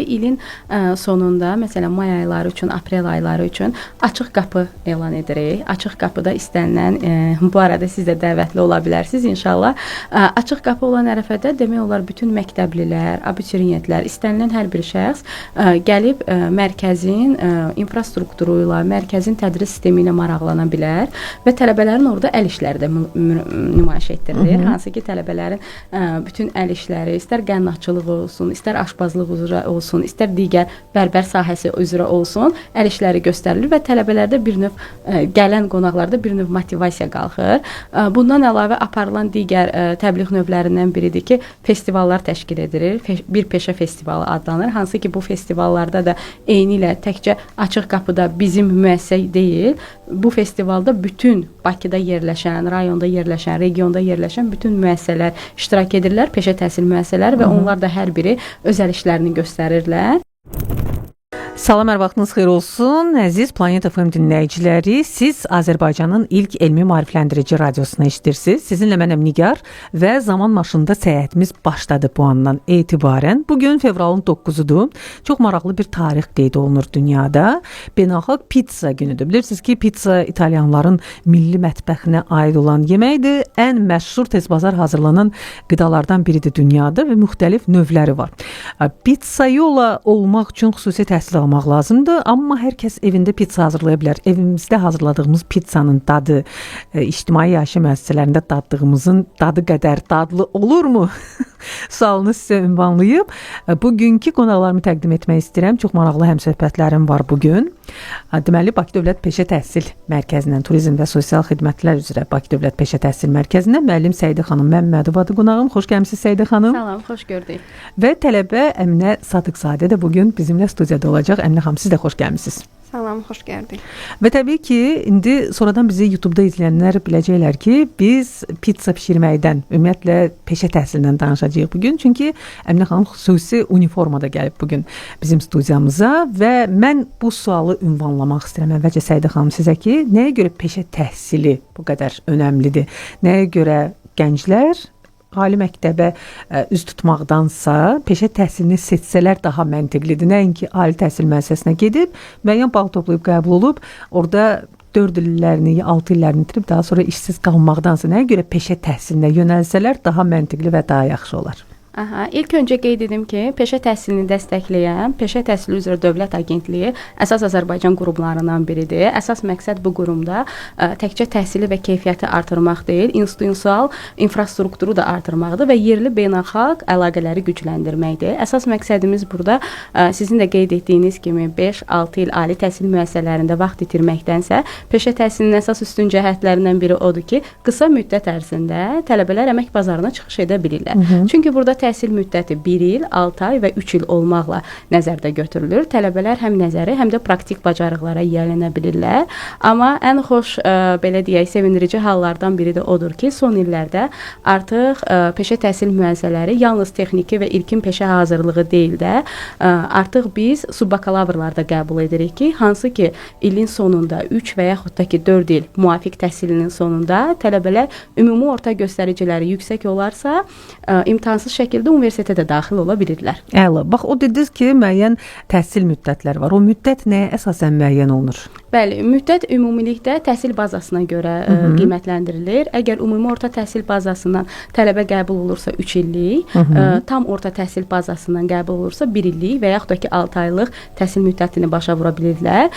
ilin sonunda, məsələn, may ayları üçün, aprel ayları üçün açıq qapı elan edirik. Açıq qapıda istənilən, bu arada siz də dəvətli ola bilərsiniz inşallah. Açıq qapı olan ərəfədə demək olar bütün məktəblilər, abituriyentlər, istənilən hər bir şəxs gəlib mərkəzin infrastrukturu ilə, mərkəzin tədris sistemi ilə maraqlana bilər və tələbələrin orada əl işləri də nümayiş etdirilir. Hansı ki, tələbələrin bütün əl işləri, istər qənnatçılıq olsun, istər aşbazlıq üzrə olsun, istər digər bərbər sahəsi üzrə olsun, əl işləri göstərilir və tələbələrdə bir növ, gələn qonaqlarda bir növ motivasiya qalxır. Bundan əlavə aparılan digər təbliğ növlərindən biridir ki, festivallar təşkil edilir. Bir peşə festivalı adlanır. Hansı ki, bu festivallarda da eyni ilə təkcə açıq qapıda bizim müəssisə deyil, bu festivalda bütün Bakıda yerləşən, rayonda yerləşən, regionda yerləşən bütün müəssisələr iştirak edirlər, peşə təhsil müəssisələri və onlar da hər biri öz əl işlərini göstərirlər. Salam, hər vaxtınız xeyir olsun. Əziz Planet FM dinləyiciləri, siz Azərbaycanın ilk elmi maarifləndirici radiosunu eşidirsiniz. Sizinlə mənəm Nigar və zaman maşınında səyahətimiz başladı bu andan etibarən. Bugün fevralın 9-udur. Çox maraqlı bir tarix qeyd olunur dünyada. Beynəlxalq pizza günüdür. Bilirsiniz ki, pizza İtalyanların milli mətbəxinə aid olan yeməkdir. Ən məşhur tezbazar hazırlanan qidalardan biridir dünyada və müxtəlif növləri var. Pizza yola olmaq üçün xüsusi təhsil almaq lazımdır, amma hər kəs evində pizza hazırlaya bilər. Evimizdə hazırladığımız pizzanın dadı ictimai yaşayış müəssisələrində daddığımızın dadı qədər dadlı olurmu? Sualını sizə ünvanlayıb bugünkü qonaqlarımı təqdim etmək istəyirəm. Çox maraqlı həmsöhbətlərim var bugün. Deməli, Bakı Dövlət Peşə Təhsil Mərkəzindən, Turizm və Sosial Xidmətlər üzrə Bakı Dövlət Peşə Təhsil Mərkəzindən müəllim Səidə xanım Məmmədovadır qonağım. Xoş gəlmisiniz Səidə xanım. Salam, xoş gördük. Və tələbə Əminə Sadıqzadə də bugün bizimlə studiyada olacaq. Əminə xanım, siz də xoş gəlmisiniz. Salam, xoş gəldik. Və təbii ki, indi sonradan bizi YouTube-da izləyənlər biləcəklər ki, biz pizza bişirməkdən, ümumiyyətlə peşə təhsilindən danışacağıq bugün. Çünki Əminə xanım xüsusi uniformada gəlib bugün bizim studiyamıza və mən bu sualı ünvanlamaq istəyirəm. Əvvəlcə Səidə xanım sizə ki, nəyə görə peşə təhsili bu qədər önəmlidir? Nəyə görə gənclər ali məktəbə üz tutmaqdansa peşə təhsilini seçsələr daha məntiqlidir. Nəinki ali təhsil müəssisəsinə gedib, müəyyən bal toplayıb qəbul olub, orada 4 illərini, 6 illərini itirib daha sonra işsiz qalmaqdansa nəyə görə peşə təhsilinə yönəlsələr daha məntiqli və daha yaxşı olar? İlk öncə qeyd edim ki, peşə təhsilini dəstəkləyən Peşə Təhsili üzrə Dövlət Agentliyi əsas Azərbaycan qurumlarından biridir. Əsas məqsəd bu qurumda təkcə təhsili və keyfiyyəti artırmaq deyil, institusional infrastrukturu da artırmaqdır və yerli beynəlxalq əlaqələri gücləndirməkdir. Əsas məqsədimiz burada sizin də qeyd etdiyiniz kimi 5-6 il ali təhsil müəssisələrində vaxt itirməkdənsə, peşə təhsilinin əsas üstün cəhətlərindən biri odur ki, qısa müddət ərzində tələbələr əmək bazarına çıxış edə bilirlər. Çünki burada təhsil müddəti 1 il, 6 ay və 3 il olmaqla nəzərdə götürülür. Tələbələr həm nəzəri, həm də praktik bacarıqlara yiyələnə bilirlər. Amma ən xoş, belə deyək, sevindirici hallardan biri də odur ki, son illərdə artıq peşə təhsil müəssisələri yalnız texniki və ilkin peşə hazırlığı deyil də, artıq biz subbakalavrlarda qəbul edirik ki, hansı ki, ilin sonunda 3 və yaxud da ki, 4 il müvafiq təhsilinin sonunda tələbələr ümumi orta göstəriciləri yüksək olarsa, imtahansız şəkildə universitetə də daxil ola bilirlər. Əla. Bax, o dediniz ki, müəyyən təhsil müddətləri var. O müddət nəyə əsasən müəyyən olunur? Bəli, müddət ümumilikdə təhsil bazasına görə qiymətləndirilir. Əgər ümumi orta təhsil bazasından tələbə qəbul olursa 3 illik, tam orta təhsil bazasından qəbul olursa 1 illik və yaxud da ki 6 aylıq təhsil müddətini başa vura bilirlər.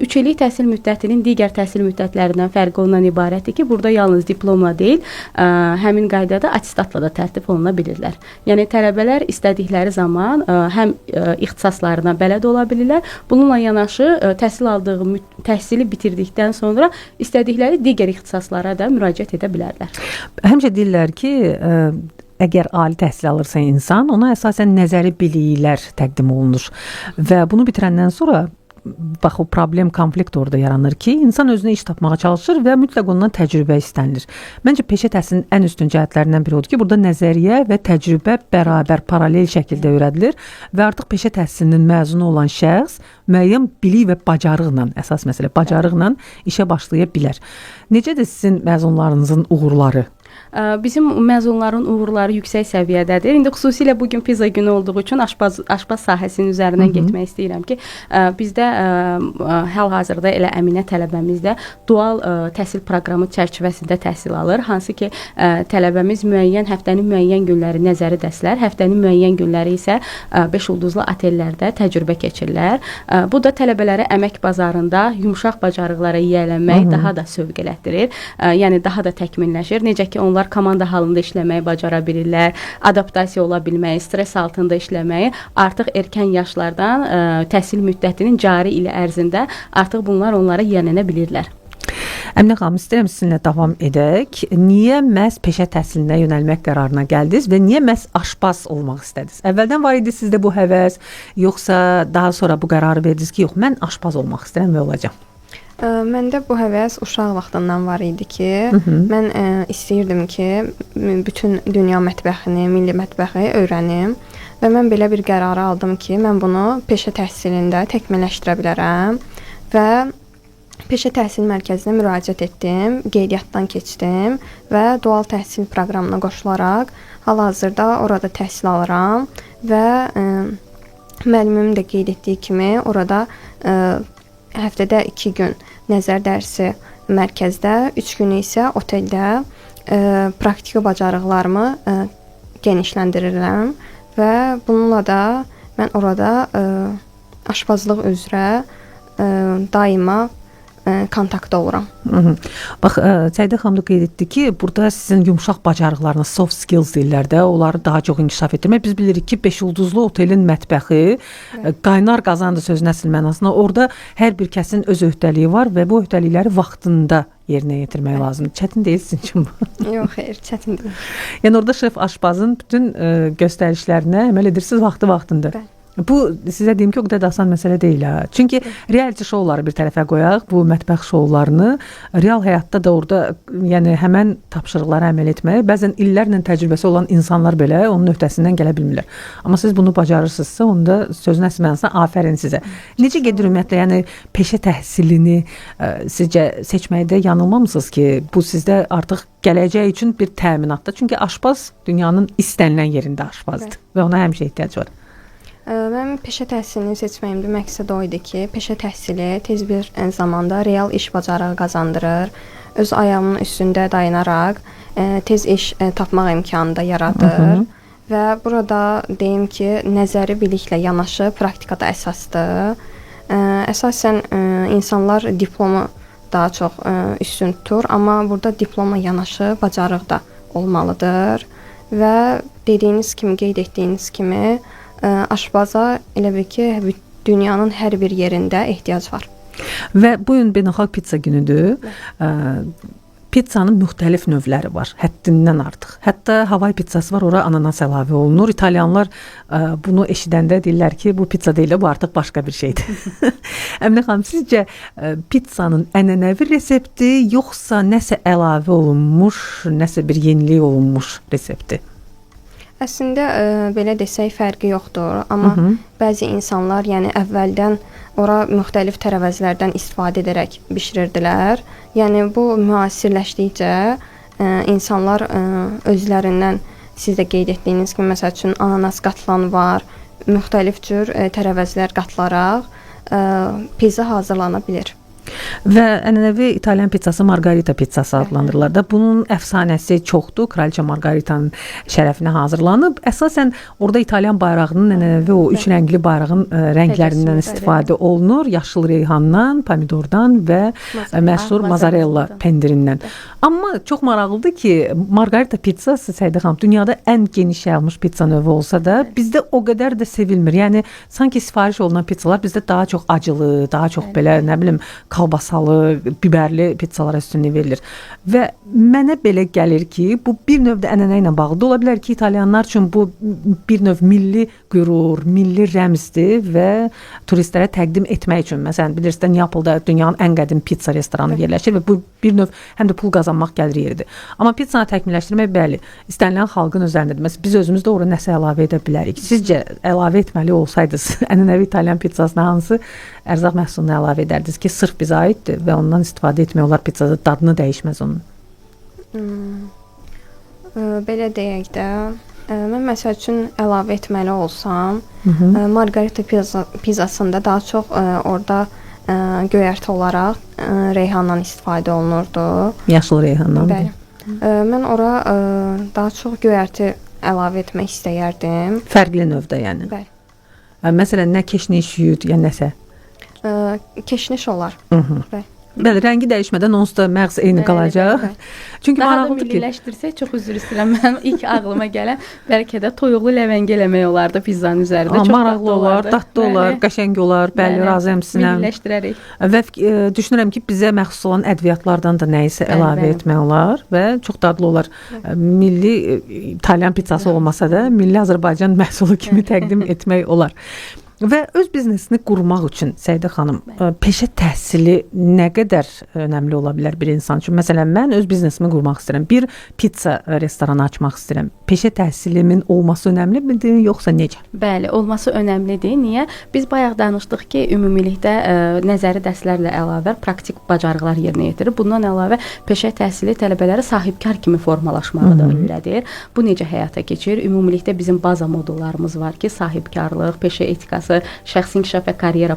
3 illik təhsil müddətinin digər təhsil müddətlərindən fərqi ondan ibarətdir ki, burada yalnız diplomla deyil, həmin qaydada attestatla da tərtib oluna bilirlər. Yəni tələbələr istədikləri zaman həm ixtisaslarına bələd ola bilirlər. Bununla yanaşı təhsili bitirdikdən sonra istədikləri digər ixtisaslara da müraciət edə bilərlər. Həmişə deyirlər ki, əgər ali təhsil alırsa insan, ona əsasən nəzəri biliklər təqdim olunur və bunu bitirəndən sonra bax, o problem, konflikt orada yaranır ki, insan özünə iş tapmağa çalışır və mütləq ondan təcrübə istənilir. Məncə peşə təhsilinin ən üstün cəhətlərindən biri odur ki, burada nəzəriyyə və təcrübə bərabər, paralel şəkildə öyrədilir və artıq peşə təhsilinin məzunu olan şəxs müəyyən bilik və bacarıqla, əsas məsələ, bacarıqla işə başlaya bilər. Necədir sizin məzunlarınızın uğurları? bizim məzunların uğurları yüksək səviyyədədir. İndi xüsusilə bu gün pizza günü olduğu üçün aşpaz sahəsinin üzərindən getmək istəyirəm ki, bizdə hal-hazırda elə Əminə tələbəmizdə dual təhsil proqramı çərçivəsində təhsil alır. Hansı ki, tələbəmiz həftənin müəyyən günləri nəzəri dərslər, həftənin müəyyən günləri isə 5 ulduzlu otellərdə təcrübə keçirirlər. Bu da tələbələrə əmək bazarında yumşaq bacarıqlara yiyələnmək daha da sövq elətdirir. Yəni daha da təkmilləşir. Necə ki, onlar komanda halında işləməyi bacara bilirlər, adaptasiya ola bilməyi, stres altında işləməyi artıq erkən yaşlardan təhsil müddətinin cari ili ərzində artıq bunlar onlara yiyələnə bilirlər. Əminə xanım, istəyirəm sizinlə davam edək. Niyə məhz peşə təhsilinə yönəlmək qərarına gəldiniz və niyə məhz aşpaz olmaq istədiniz? Əvvəldən var idi sizdə bu həvəs, yoxsa daha sonra bu qərarı verdiniz ki, yox, mən aşpaz olmaq istəyirəm və olacağam? Məndə bu həvəs uşaq vaxtından var idi ki, mən istəyirdim ki, bütün dünya mətbəxini, milli mətbəxi öyrənim və mən belə bir qərarı aldım ki, mən bunu peşə təhsilində təkmilləşdirə bilərəm və peşə təhsil mərkəzinə müraciət etdim, qeydiyyatdan keçdim və dual təhsil proqramına qoşularaq hal-hazırda orada təhsil alıram və müəllimim də qeyd etdiyi kimi orada həftədə 2 gün nəzər dərsi mərkəzdə, 3 gün isə oteldə praktiki bacarıqlarımı genişləndirirəm və bununla da mən orada aşpazlıq üzrə daima kontaktda oluram. Bax, Səidə xanım da qeyd etdi ki, burada sizin yumşaq bacarıqlarınız, soft skills deyirlər də, onları daha çox inkişaf etdirmək. Biz bilirik ki, 5 ulduzlu otelin mətbəxi qaynar qazandır sözün əsl mənasında. Orada hər bir kəsin öz öhdəliyi var və bu öhdəlikləri vaxtında yerinə yetirmək lazımdır. Çətin deyil sizin üçün bu? Yox, xeyr, çətin deyil. Yəni orada şef aşpazın bütün göstərişlərinə əməl edirsiniz vaxtında. Bəli. Bu sizə deyim ki, o qədər də asan məsələ deyil. Çünki reality şouları bir tərəfə qoyaq, bu mətbəx şoularını real həyatda da orada, yəni həmən tapşırıqlara əməl etməyə bəzən illərlə təcrübəsi olan insanlar belə onun öhdəsindən gələ bilmirlər. Amma siz bunu bacarırsınızsa, onda sözün əsl mənasında afərin sizə. Necə gedir ümumiyyətlə, yəni peşə təhsilini sizcə seçməkdə yanılmamısınız ki, bu sizdə artıq gələcək üçün bir təminatdır. Çünki aşpaz dünyanın istənilən yerində aşpazdır və ona həmişə ehtiyac var. Mən peşə təhsilini seçməyimdə məqsəd o idi ki, peşə təhsili tez bir zamanda real iş bacarığı qazandırır, öz ayağının üstündə dayanaraq tez iş tapmaq imkanı da yaradır və burada deyim ki, nəzəri biliklə yanaşı praktikada əsasdır. Əsasən insanlar diplomu daha çox üstün tutur, amma burada diplomla yanaşı bacarıq da olmalıdır və dediyiniz kimi, qeyd etdiyiniz kimi aşpaza elə bil ki, dünyanın hər bir yerində ehtiyac var. Və bu gün beynəlxalq pizza günüdür. Pizzanın müxtəlif növləri var, həddindən artıq. Hətta Havay pizzası var, ora ananas əlavə olunur. İtalyanlar bunu eşidəndə deyirlər ki, bu pizza deyil, bu artıq başqa bir şeydir. Əminə xanım, sizcə pizzanın ənənəvi resepti, yoxsa nəsə əlavə olunmuş, nəsə bir yenilik olunmuş resepti? Əslində belə desək fərqi yoxdur, amma bəzi insanlar, yəni əvvəldən ora müxtəlif tərəvəzlərdən istifadə edərək bişirirdilər. Yəni bu müasirləşdikcə insanlar özlərindən siz də qeyd etdiyiniz kimi məsəl üçün ananas qatılan var, müxtəlif cür tərəvəzlər qatılaraq pizza hazırlana bilir. Və ənənəvi İtalyan pizzası Margarita pizzası adlandırılır da. Bunun əfsanəsi çoxdur. Kraliçə Margaritanın şərəfinə hazırlanıb. Əsasən orada İtalyan bayrağının ənənəvi o 3 rəngli bayrağın rənglərindən istifadə olunur. Yaşıl reyhandan, pomidordan və məşhur mozzarella pendirindən. Amma çox maraqlıdır ki, Margarita pizzası Səidə xanım dünyada ən geniş yayılmış pizza növü olsa da, bizdə o qədər də sevilmir. Yəni sanki sifariş olunan pizzalar bizdə daha çox acılı, daha çox belə, nə bilim, kalbasalı, biberli pizzalara üstünlük verilir. Və mənə belə gəlir ki, bu bir növ də ənənə ilə bağlıdır. Ola bilər ki, İtalyanlar üçün bu bir növ milli qürur, milli rəmzdir və turistlərə təqdim etmək üçün. Məsələn, bilirsiniz, Neapolda dünyanın ən qədim pizza restoranı yerləşir və bu bir növ həm də pul qazanmaq gəlir yeridir. Amma pizzanı təkmilləşdirmək bəli, istənilən xalqın özlərindədir. Məsələn, biz özümüz də ora nəsə əlavə edə bilərik. Sizcə əlavə etməli olsaydınız, ənənəvi İtalyan pizzasına hansı ərzaq məhsulunu əlavə edərdiniz ki, sırf bizə aiddir və ondan istifadə etmək olar pizzada, dadını dəyişməz onun? Belə deyək də, mən məsəl üçün əlavə etməli olsam, margarita pizzasında daha çox orada göyərti olaraq reyhandan istifadə olunurdu. Yaşıl reyhandan. Bəli. Mən ora daha çox göyərti əlavə etmək istəyərdim. Fərqli növdə yəni. Bəli. Məsələn, nə keşniş, yud, ya nəsə. Keşniş olar. Bəli. Bəli, rəngi dəyişmədən onsuz da məğz eyni qalacaq. Çünki daha da maraqlıdır ki, milliləşdirsək, çox üzr istəyirəm. Mənim ilk ağlıma gələn bəlkə də toyuqlu ləvəngi eləmək olardı pizzanın üzərində. Çox maraqlı olar, dadlı olar, qəşəng olar. Bəli, razıyam sizinlə. Milliləşdirərik. Və düşünürəm ki, bizə məxsus olan ədviyyatlardan da nəyisə əlavə etmək olar və çox dadlı olar. Milli İtalyan pizzası olmasa da, milli Azərbaycan məhsulu kimi təqdim etmək olar. Və öz biznesini qurmaq üçün Səidə xanım, peşə təhsili nə qədər önəmli ola bilər bir insan üçün? Məsələn, mən öz biznesimi qurmaq istəyirəm. Bir pizza restoranı açmaq istəyirəm. Peşə təhsilimin olması önəmlidir, yoxsa necə? Bəli, olması önəmlidir. Niyə? Biz bayaq danışdıq ki, ümumilikdə nəzəri dərslərlə əlavə praktik bacarıqlar yerinə yetirir. Bundan əlavə peşə təhsili tələbələri sahibkar kimi formalaşmağı da öyrədir. Bu necə həyata keçir? Ümumilikdə bizim baza modullarımız var ki, sahibkarlıq, peşə etikası, şəxsi inkişaf və karyera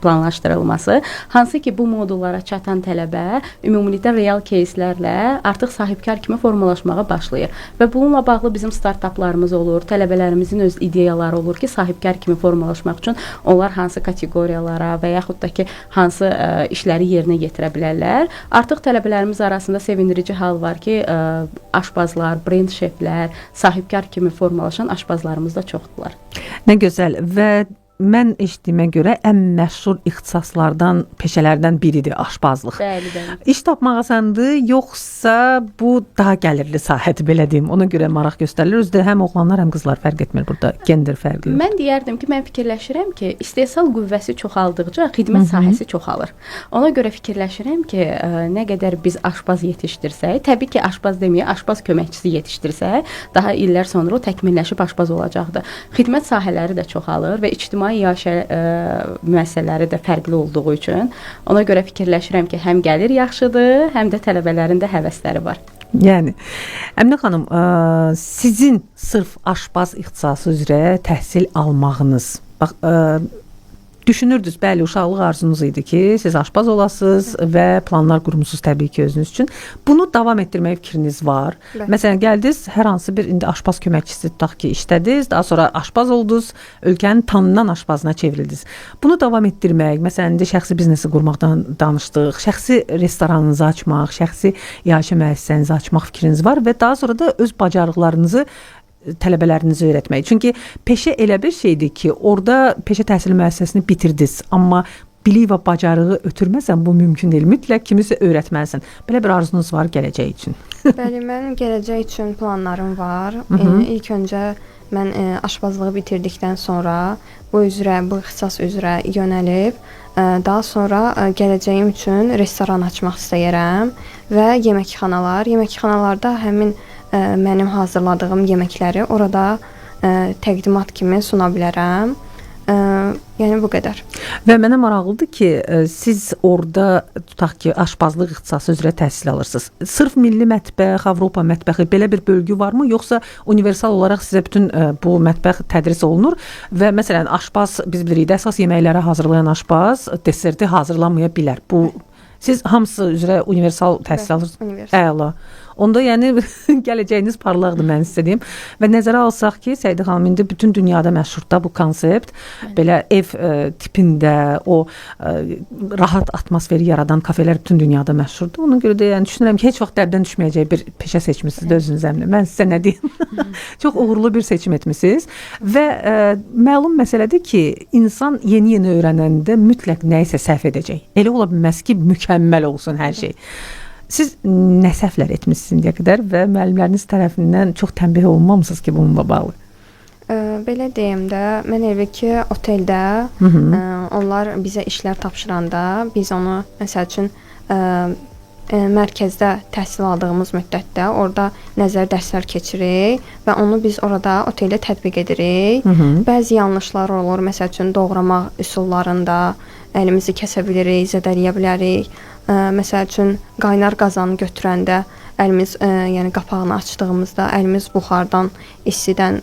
planlaşdırılması, hansı ki bu modullara çatan tələbə ümumilikdə real кейslərlə artıq sahibkar kimi formalaşmağa başlayır. Və bununla bağlı bizim startaplarımız olur, tələbələrimizin öz ideyaları olur ki, sahibkar kimi formalaşmaq üçün onlar hansı kateqoriyalara və yaxud da ki, hansı işləri yerinə yetirə bilərlər. Artıq tələbələrimiz arasında sevindirici hal var ki, aşbazlar, brend şeflər, sahibkar kimi formalaşan aşbazlarımız da çoxdular. Nə gözəl və mən eşitdiyimə görə ən məşhur ixtisaslardan, peşələrdən biridir aşbazlıq. Bəli, bəli. İş tapmaq asandır, yoxsa bu daha gəlirli sahədir, belə deyim. Ona görə maraq göstərilir. Özdə həm oğlanlar, həm qızlar fərq etmir burada. Gender fərqi yox. Mən deyərdim ki, mən fikirləşirəm ki, istehsal qüvvəsi çoxaldıqca xidmət sahəsi çoxalır. Ona görə fikirləşirəm ki, nə qədər biz aşbaz yetişdirsək, təbii ki, aşbaz deməyə, aşbaz köməkçisi yetişdirsək, daha illər sonra o təkmilləşib aşbaz olacaqdır. Xidmət sahələri də çoxalır və ictimai yaşa müəssisələri də fərqli olduğu üçün ona görə fikirləşirəm ki, həm gəlir yaxşıdır, həm də tələbələrin də həvəsləri var. Yəni, Əminə xanım, sizin sırf aşbaz ixtisası üzrə təhsil almağınız, bax, düşünürdünüz, bəli, uşaqlıq arzunuz idi ki, siz aşbaz olasınız və planlar qurmusunuz təbii ki özünüz üçün. Bunu davam etdirmək fikriniz var. Məsələn, gəldiniz, hər hansı bir indi aşbaz köməkçisi tutaq ki, işlədiniz, daha sonra aşbaz oldunuz, ölkənin tanınan aşbazına çevrildiniz. Bunu davam etdirmək, məsələn, indi şəxsi biznesi qurmaqdan danışdıq, şəxsi restoranınızı açmaq, şəxsi iaşə müəssisənizi açmaq fikriniz var və daha sonra da öz bacarıqlarınızı tələbələrinizi öyrətmək. Çünki peşə elə bir şeydir ki, orada peşə təhsili müəssisəsini bitirdiniz, amma bilik və bacarığı ötürməsən bu mümkün deyil. Mütləq kimisə öyrətməlisən. Belə bir arzunuz var gələcək üçün. Bəli, mənim gələcək üçün planlarım var. İlk öncə mən aşbazlığı bitirdikdən sonra bu ixtisas üzrə yönəlib, daha sonra gələcəyim üçün restoran açmaq istəyirəm və yeməkxanalarda həmin mənim hazırladığım yeməkləri orada təqdimat kimi suna bilərəm. Yəni bu qədər. Və mənə maraqlıdır ki, siz orada tutaq ki, aşbazlıq ixtisası üzrə təhsil alırsınız. Sırf milli mətbəx, Avropa mətbəxi belə bir bölgü varmı, yoxsa universal olaraq sizə bütün bu mətbəx tədris olunur və məsələn aşbaz biz bilirik, əsas yeməkləri hazırlayan aşbaz deserti hazırlamaya bilər. Bu siz hamısı üzrə universal təhsil alırsınız? Əla. Onda yəni gələcəyiniz parlaqdır, mən sizə deyim. Və nəzərə alsaq ki, Səidə xanım, indi bütün dünyada məşhurdur bu konsept. Belə ev tipində o rahat atmosferi yaradan kafelər bütün dünyada məşhurdur. Ona görə də yəni düşünürəm ki, heç vaxt dərddən düşməyəcək bir peşə seçmisiniz də özünüz əminəm. Mən sizə nə deyim? Çox uğurlu bir seçim etmisiniz və məlum məsələdir ki, insan yeni öyrənəndə mütləq nə isə səhv edəcək. Elə ola bilməz ki, mükəmməl olsun hər şey. Siz nə səhvlər etmisiniz indiyə qədər və müəllimləriniz tərəfindən çox tənbih olunmamısınız ki, bununla bağlı? Belə deyim də, mən elə ki, oteldə onlar bizə işlər tapşıranda biz onu, məsəl üçün, mərkəzdə təhsil aldığımız müddətdə orada nəzəri dərslər keçirik və onu biz orada oteldə tətbiq edirik. Bəzi yanlışlar olur, məsəl üçün doğramaq üsullarında əlimizi kəsə bilirik, zədələyə bilərik. Məsəl üçün, qaynar qazanı götürəndə əlimiz yəni qapağını açdığımızda əlimiz buxardan, istidən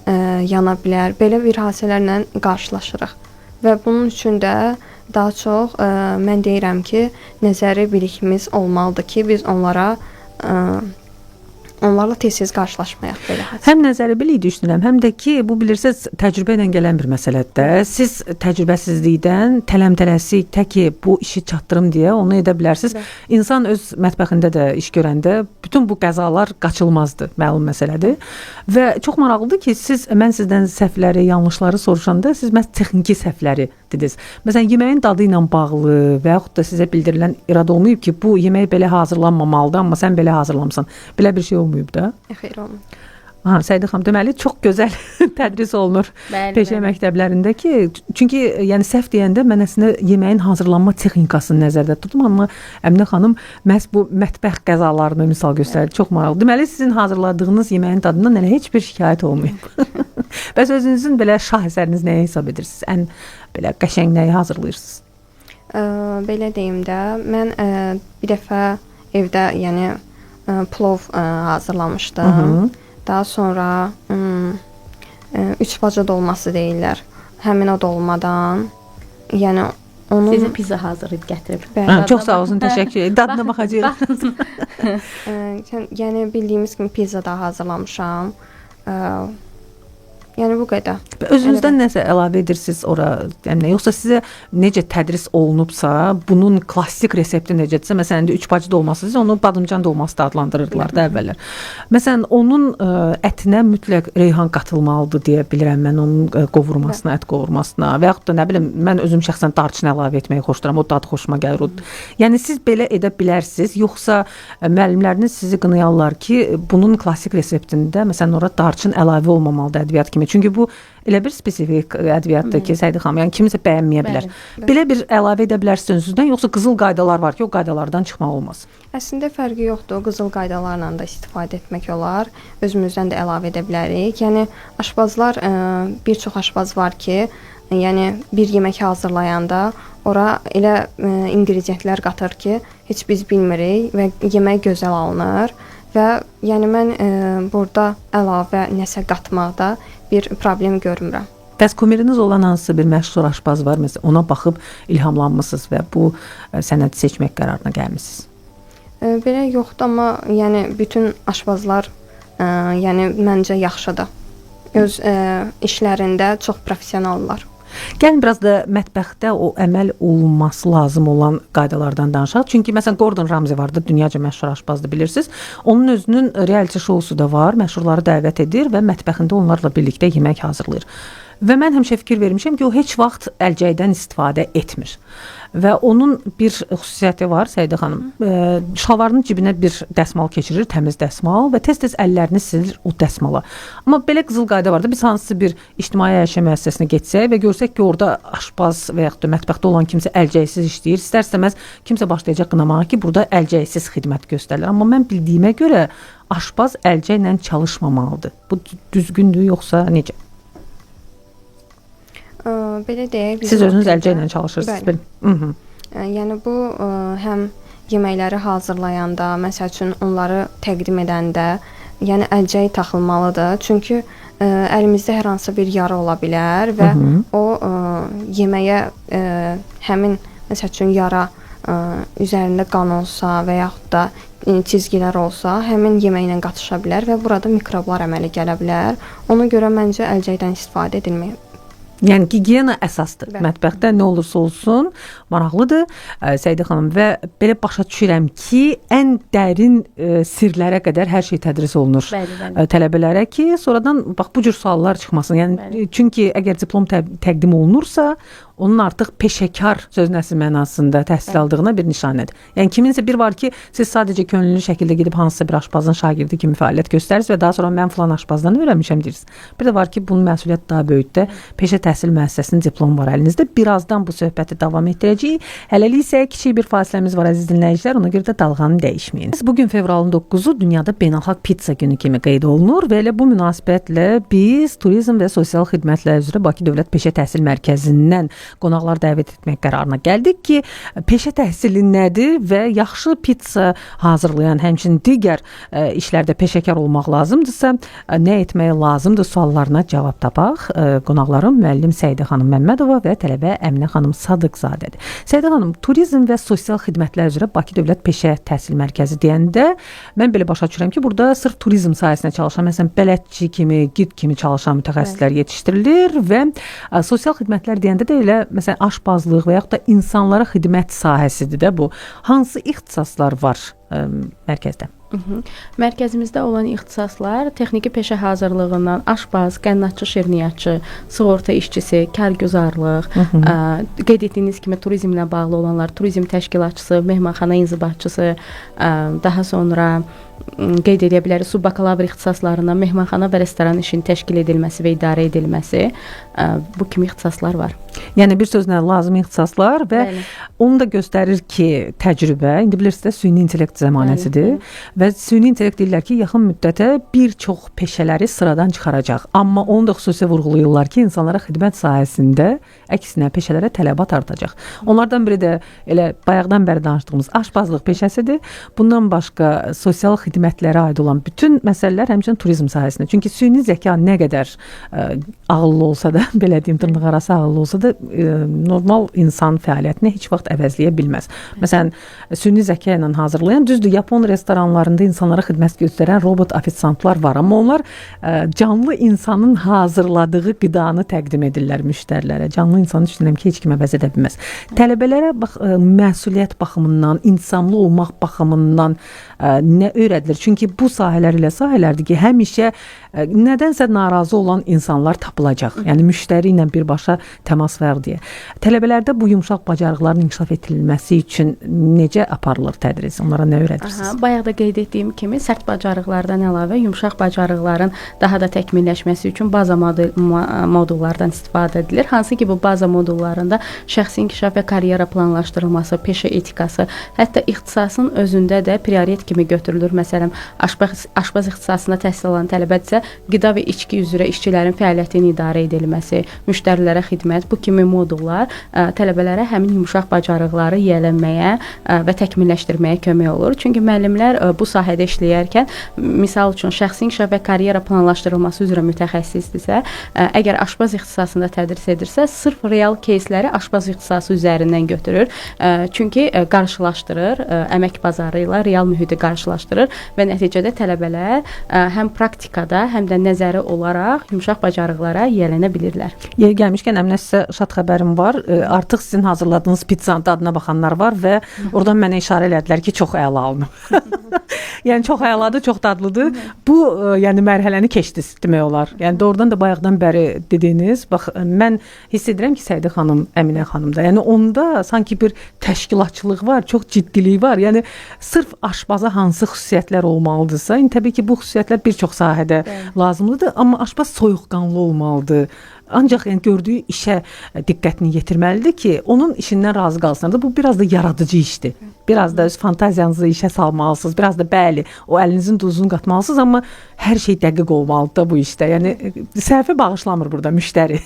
yana bilər. Belə bir hadisələrlə qarşılaşırıq. Və bunun üçün də daha çox mən deyirəm ki, nəzəri bilikimiz olmalıdır ki, biz onlarla tez-tez qarşılaşmayaq belə hadisə. Həm nəzəri bilik düşünürəm, həm də ki, bu bilirsiniz təcrübə ilə gələn bir məsələdir. Siz təcrübəsizlikdən tələm-tələsik təki bu işi çatdırım deyə onu edə bilərsiniz. İnsan öz mətbəxində də iş görəndə bütün bu qəzalar qaçılmazdır, məlum məsələdir. Və çox maraqlıdır ki, mən sizdən səhvləri, yanlışları soruşanda siz məhz texniki səhvləri dediniz. Məsələn, yeməyin dadı ilə bağlı və yaxud da sizə bildirilən irad olmayıb ki, bu yemək belə hazırlanmamalıdır, amma sən belə hazırlamısan. Belə bir şey olmayıb da? Xeyr, olmayıb. Səidə xanım, deməli çox gözəl tədris olunur peşə məktəblərində ki, çünki yəni səhv deyəndə mən əslində yeməyin hazırlanma texnikasını nəzərdə tutdum, amma Əminə xanım məhz bu mətbəx qəzalarını misal göstərdi. Çox maraqlı. Deməli sizin hazırladığınız yeməyin dadından elə heç bir şikayət olmayıb. Bəs özünüzün belə şah əsəriniz nəyə hesab edirsiniz? Ən belə qəşəng nəyi hazırlayırsınız? Belə deyim də, mən bir dəfə evdə yəni plov hazırlamışdım. Daha sonra 3 baca dolması deyirlər. Həmin o dolmadan, yəni onun sizə pizza hazırlayıb gətirib. Çox sağ olun, təşəkkür edirəm. Dadına baxacağıq. Yəni bildiyimiz kimi pizza da hazırlamışam. Yəni bu qədər. Özünüzdən nəsə əlavə edirsiniz ora, yəni yoxsa sizə necə tədris olunubsa, bunun klassik resepti necədirsə, məsələn 3 bacı dolması, onu badımcan dolması da adlandırırdılar da əvvəllər. Məsələn, onun ətinə mütləq reyhan qatılmalıdır deyə bilirəm mən, onun qovurmasına, ət qovurmasına və yaxud da nə bilim, mən özüm şəxsən darçın əlavə etməyi xoşlayıram, o dad xoşuma gəlir. Yəni siz belə edə bilərsiniz, yoxsa müəllimləriniz sizi qınayarlar ki, bunun klassik reseptində məsələn ora darçın əlavə olmamalıdır ədviyyat kimi. Çünki bu elə bir spesifik ədviyyatdır ki, Səidə xanım, yəni kimisə bəyənməyə bilər. Belə bir əlavə edə bilərsiniz özünüzdən, yoxsa qızıl qaydalar var ki, o qaydalardan çıxmaq olmaz? Əslində fərqi yoxdur. Qızıl qaydalarla da istifadə etmək olar. Özümüzdən də əlavə edə bilərik. Yəni aşpazlar, bir çox aşpaz var ki, yəni bir yemək hazırlayanda ora elə inqridiyentlər qatır ki, heç biz bilmirik və yemək gözəl alınır. Və yəni mən burada əlavə nəsə qatmaqda bir problem görmürəm. Bəs kumiriniz olan hansısa bir məşhur aşpaz var, məsələn, ona baxıb ilhamlanmısınız və bu sənəti seçmək qərarına gəlmisiniz? Belə yoxdur, amma yəni bütün aşpazlar yəni məncə yaxşıdır. Öz işlərində çox professionallar. Gəlin biraz da mətbəxdə o əməl olunması lazım olan qaydalardan danışaq. Çünki məsələn Gordon Ramsay vardı, dünyaca məşhur aşpazdır, bilirsiniz. Onun özünün reality şousu da var, məşhurları dəvət edir və mətbəxində onlarla birlikdə yemək hazırlayır. Və mən həmişə fikir vermişəm ki, o heç vaxt əlcəkdən istifadə etmir. Və onun bir xüsusiyyəti var, Səidə xanım. Şalvarının cibinə bir dəsmal keçirir, təmiz dəsmal və tez-tez əllərini silir o dəsmala. Amma belə qızıl qayda var da, biz hansısa bir ictimai əyləşmə müəssisəsinə getsək və görsək ki, orada aşpaz və yaxud da mətbəxdə olan kimsə əlcəksiz işləyir, istər-istəməz kimsə başlayacaq qınamağa ki, burada əlcəksiz xidmət göstərilir. Amma mən bildiyimə görə aşpaz əlcəklə çalışmamalıdır. Bu düzgündür yoxsa necə? Belə deyək, siz özünüz əlcəklə çalışırsınız. Yəni bu həm yeməkləri hazırlayanda, məsəl üçün onları təqdim edəndə, yəni əlcək taxılmalıdır. Çünki əlimizdə hər hansı bir yara ola bilər və o yeməyə həmin məsəl üçün yara üzərində qan olsa və yaxud da çizgilər olsa, həmin yeməklə qatışa bilər və burada mikroblar əmələ gələ bilər. Ona görə məncə əlcəkdən istifadə edilmir. Yəni gigiyena əsasdır. Mətbəxdə nə olursa olsun, maraqlıdır Səidə xanım və belə başa düşürəm ki, ən dərin sirlərə qədər hər şey tədris olunur tələbələrə ki, sonradan bax bu cür suallar çıxmasın. Yəni çünki əgər diplom təqdim olunursa, onun artıq peşəkar sözün əsl mənasında təhsil aldığına bir nişanədir. Yəni kiminsə bir var ki, siz sadəcə könüllü şəkildə gedib hansısa bir aşpazın şagirdi kimi fəaliyyət göstərirsiniz və daha sonra mən filan aşpazdan öyrənmişəm deyirsiniz. Bir də var ki, bunun məsuliyyəti daha böyükdür. Peşə təhsil müəssisəsinin diplomu var əlinizdə. Birazdan bu söhbəti davam etdirəcəyik. Hələlik isə kiçik bir fasiləmiz var əziz dinləyicilər. Ona görə də dalğanı dəyişməyin. Bugün fevralın 9-u dünyada beynəlxalq pizza günü kimi qeyd olunur və elə bu münasibətlə biz Turizm və Sosial Xidmətlər üzrə Bakı Dövlət Peşə Təhsil Mərkəzindən qonaqlar dəvət etmək qərarına gəldik ki, peşə təhsili nədir və yaxşı pizza hazırlayan, həmçinin digər işlərdə peşəkar olmaq lazımdırsa, nə etmək lazımdır suallarına cavab tapaq. Qonaqlarım müəllim Səidə xanım Məmmədova və tələbə Əminə xanım Sadıqzadədir. Səidə xanım, Turizm və Sosial Xidmətlər üzrə Bakı Dövlət Peşə Təhsil Mərkəzi deyəndə mən belə başa düşürəm ki, burada sırf turizm sahəsində çalışan, məsələn, bələdçi kimi, gid kimi çalışan mütəxəssislər yetişdirilir və sosial xidmətlər deyəndə də elə məsələn aşbazlıq və yaxud da insanlara xidmət sahəsidir də bu. Hansı ixtisaslar var mərkəzdə? Mərkəzimizdə olan ixtisaslar texniki peşə hazırlığından aşbaz, qənnatçı, şirniyyatçı, sığorta işçisi, kargüzarlıq, qeyd etdiyiniz kimi turizmlə bağlı olanlar, turizm təşkilatçısı, mehmanxana inzibatçısı, daha sonra qeyd edə bilərik subbakalavr ixtisaslarından mehmanxana və restoran işinin təşkil edilməsi və idarə edilməsi, bu kimi ixtisaslar var. Yəni bir sözlə lazım ixtisaslar və onu da göstərir ki, təcrübə, indi bilirsiniz də süni intellekt zəmanəsidir və süni intellekt deyirlər ki, yaxın müddətə bir çox peşələri sıradan çıxaracaq. Amma onu da xüsusi vurğulayırlar ki, insanlara xidmət sahəsində əksinə peşələrə tələbat artacaq. Onlardan biri də elə bayaqdan bəri danışdığımız aşbazlıq peşəsidir. Bundan başqa sosial xidmətlərə aid olan bütün məsələlər həmçinin turizm sahəsində. Çünki süni zəka nə qədər ağıllı olsa da, belə deyim, dırnaqarası ağıllı olsa da normal insan fəaliyyətini heç vaxt əvəzləyə bilməz. Məsələn, süni zəka ilə hazırlayan, düzdür, Yapon restoranlarında insanlara xidmət göstərən robot ofisiantlar var, amma onlar canlı insanın hazırladığı qidanı təqdim edirlər müştərilərə. Canlı insanı düşünürəm ki, heç kim əvəz edə bilməz. Tələbələrə məsuliyyət baxımından, insanlı olmaq baxımından nə öyrədilir? Çünki bu sahələr elə sahələrdir ki, həmişə nədənsə narazı olan insanlar tapılacaq. Yəni müştəri ilə birbaşa təmas var deyə. Tələbələrdə bu yumşaq bacarıqların inkişaf etdirilməsi üçün necə aparılır tədris? Onlara nə öyrədirsiniz? Bayaq da qeyd etdiyim kimi sərt bacarıqlardan əlavə yumşaq bacarıqların daha da təkmilləşməsi üçün baza modullardan istifadə edilir. Hansı ki bu baza modullarında şəxsi inkişaf və karyera planlaşdırılması, peşə etikası, hətta ixtisasın özündə də prioritet kimi götürülür. Məsələn, aşbaz ixtisasında təhsil alan tələbədirsə, qida və içki üzrə işçilərin fəaliyyətinin idarə edilməsi, müştərilərə xidmət, bu kimi modullar tələbələrə həmin yumşaq bacarıqları yiyələnməyə və təkmilləşdirməyə kömək olur. Çünki müəllimlər bu sahədə işləyərkən, misal üçün şəxsi inkişaf və karyera planlaşdırılması üzrə mütəxəssisdirsə, əgər aşbaz ixtisasında tədris edirsə, sırf real кейsləri aşbaz ixtisası üzərindən götürür. Çünki qarşılaşdırır, əmək bazarı ilə real mühiti qarşılaşdırır və nəticədə tələbələr həm praktikada, həm də nəzəri olaraq yumşaq bacarıqlara yiyələnə bilirlər. Yeri gəlmişkən Əminə, sizə şad xəbərim var. Artıq sizin hazırladığınız pizzanın dadına baxanlar var və oradan mənə işarə elədilər ki, çox əla alınıb. Yəni çox əladır, çox dadlıdır. Bu yəni mərhələni keçdiniz demək olar. Yəni doğrudan da bayaqdan bəri dediyiniz, bax mən hiss edirəm ki, Səidə xanım, Əminə xanım da, yəni onda sanki bir təşkilatçılıq var, çox ciddilik var. Yəni sırf aşbaza hansı xüsusiyyətlər olmalıdırsa, təbii ki, bu xüsusiyyətlər bir çox sahədə lazımlıdır, amma aşbaz soyuqqanlı olmalıdır. Ancaq yəni gördüyü işə diqqətini yetirməlidir ki, onun işindən razı qalsın. Bu biraz da yaradıcı işdir. Biraz da öz fantaziyanızı işə salmalısınız. Biraz da bəli, o əlinizin duzunu qatmalısınız, amma hər şey dəqiq olmalıdır da bu işdə. Yəni səhvə bağışlamır burada müştəri